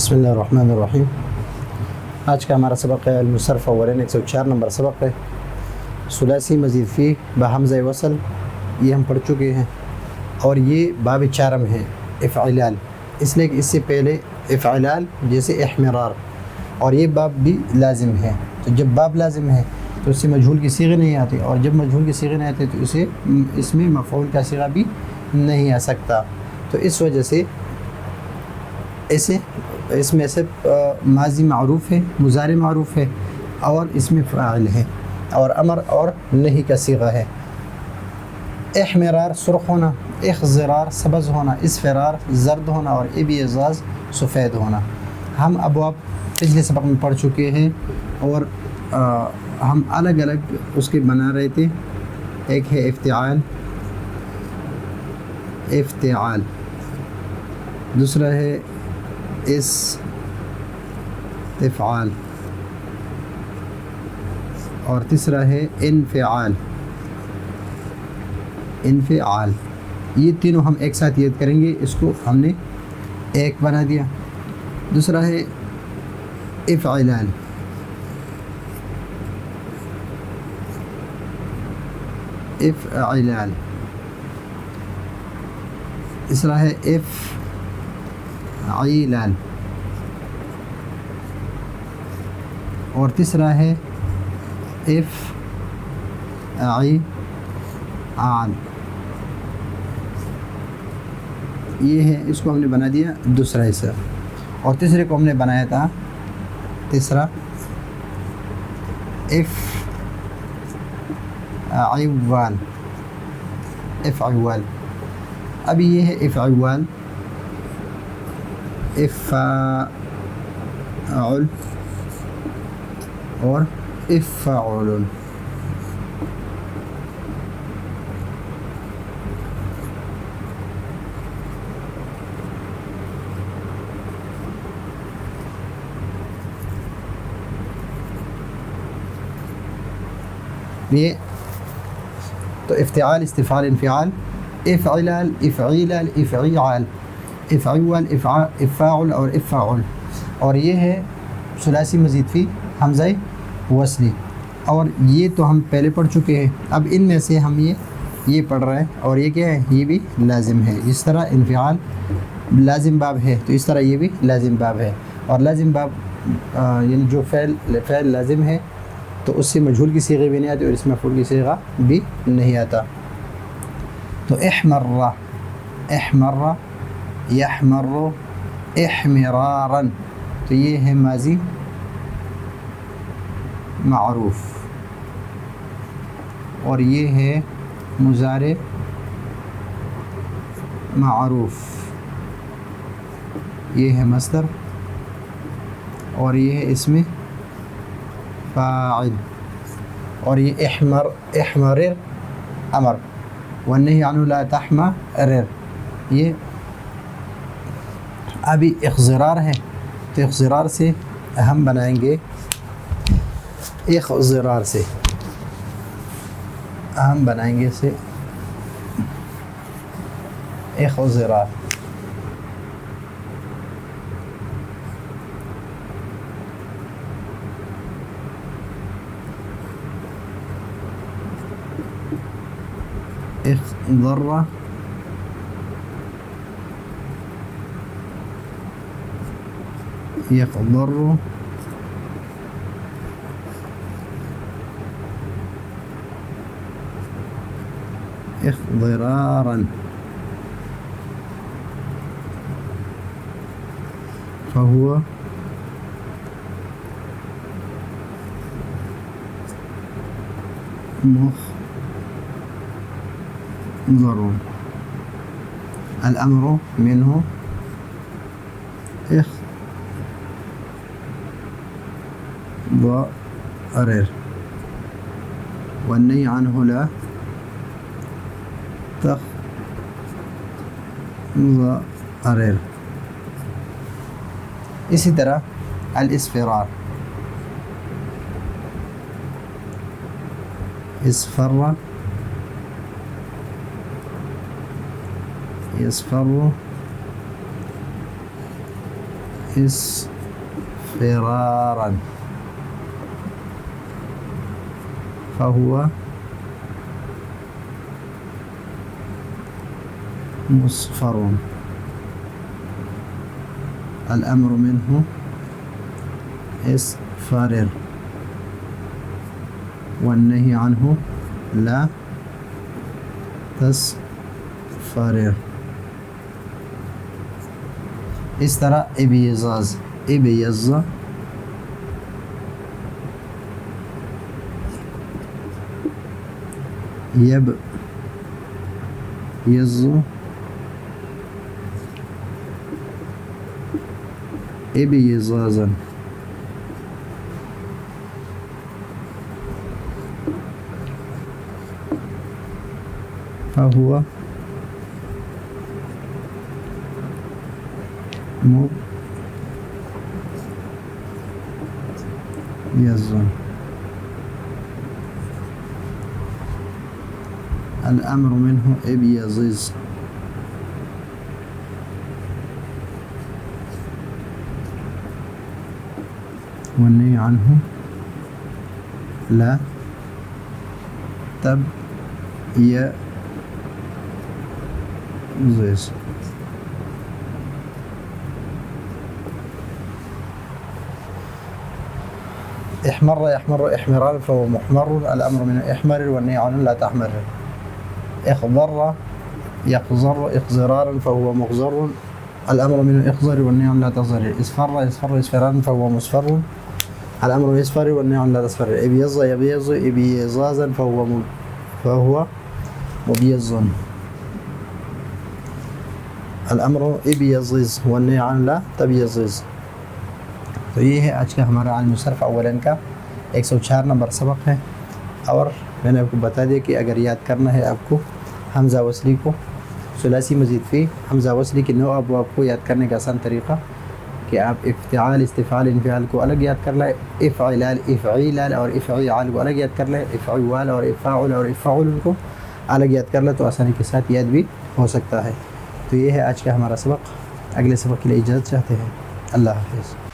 بسم اللہ الرحمن الرحیم۔ آج کا ہمارا سبق ہے المصرف اولین 104 نمبر سبق ہے، ثلاثی مزید فی بحمزہ وصل، یہ ہم پڑھ چکے ہیں اور یہ باب چارم ہے افعلال، اس لیے کہ اس سے پہلے افعلال جیسے احمرار، اور یہ باب بھی لازم ہے۔ تو جب باب لازم ہے تو اس سے مجہول کی صیغے نہیں آتی، اور جب مجہول کی صیغے نہیں آتی تو اس میں مفعول کا صیغہ بھی نہیں آ سکتا۔ تو اس وجہ سے اس میں سے ماضی معروف ہے، مضارع معروف ہے، اور اس میں فاعل ہے، اور امر اور نہیں کا صیغہ ہے۔ احمرار سرخ ہونا، اخضرار سبز ہونا، اسفرار زرد ہونا، اور ابیضاض سفید ہونا۔ ہم ابواب پچھلے سبق میں پڑھ چکے ہیں، اور ہم الگ الگ اس کے بنا رہے تھے۔ ایک ہے افتعال، دوسرا ہے استفعال، اور تیسرا ہے انفعال۔ یہ تینوں ہم ایک ساتھ یاد کریں گے، اس کو ہم نے ایک بنا دیا۔ دوسرا ہے افعلال، تیسرا ہے افعیلال، اور تیسرا ہے افعال۔ یہ ہے، اس کو ہم نے بنا دیا دوسرا حصہ، اور تیسرے کو ہم نے بنایا تھا تیسرا افعوال۔ اب یہ ہے افعوال، افعل اور افعل۔ یہ تو افتعال، استفعال، انفعال، افعلال، افعیلال، افعیعال، افعول، افاعل اور افاعل، اور یہ ہے ثلاثی مزید فی حمزہ وصلی، اور یہ تو ہم پہلے پڑھ چکے ہیں۔ اب ان میں سے ہم یہ پڑھ رہے ہیں، اور یہ کیا ہے، یہ بھی لازم ہے۔ جس طرح انفعال لازم باب ہے تو اس طرح یہ بھی لازم باب ہے، اور لازم باب یعنی جو فعل لازم ہے تو اس سے مجہول کی صیغے بھی نہیں آتی، اور اس میں مفعول کی صیغہ بھی نہیں آتا۔ تو احمر، یحمر، احمرارا، تو یہ ہے ماضی معروف، اور یہ ہے مضارع معروف، یہ ہے مصدر، اور یہ ہے اسم فاعل، اور یہ احمرر امر، والنہی عنہ لا تحمرر۔ یہ ابھی اخضرار ہے، تو اخضرار سے ہم بنائیں گے، اخضرار سے ہم بنائیں گے اسے اخضرار۔ اخضر، يخضر، اخضرارا، فهو مخضر، الأمر منه اخضرر، والنهي عنه لا تخضرر۔ اسی طرح الاسفرار، اصفر، يصفر، اصفرارا فهو مصفر. الأمر منه اصفرر والنهي عنه لا تصفرر. اس طرح ابیضاز ابیض یبیض ابیضازا فهو مبيض. الأمر منه ابيض والنهي عنه لا تبيض. احمر يحمر احمرار فهو محمر. الأمر منه احمرر والنهي عنه لا تحمرر. اخضر يخضر اخضرارا فهو مخضر. الأمر منه اخضر والنهي عنه لا تصفر. اصفر يصفر اصفرارا فهو مصفر. الأمر منه اصفر والنهي عنه لا تصفر. ابيض يبيض ابيضازا فهو مبيض. الأمر ابيض والنهي عنه لا تبيض. تو یہ ہے آج کا ہمارا عالم صرف اولن کا 104 نمبر سبق ہے. اور میں نے آپ کو بتا دیا کہ اگر یاد کرنا ہے آپ کو حمزہ وصلی کو ثلاثی مزید فی حمزہ وصلی کے 9 ابواب کو یاد کرنے کا آسان طریقہ کہ آپ افتعال استفعال انفعال کو الگ یاد کر لیں, افعلال افعیلال اور افعیال کو الگ یاد کر لیں, افعوال اور افعول اور افعول کو الگ یاد کر لیں تو آسانی کے ساتھ یاد بھی ہو سکتا ہے. تو یہ ہے آج کا ہمارا سبق. اگلے سبق کے لیے اجازت چاہتے ہیں. اللہ حافظ.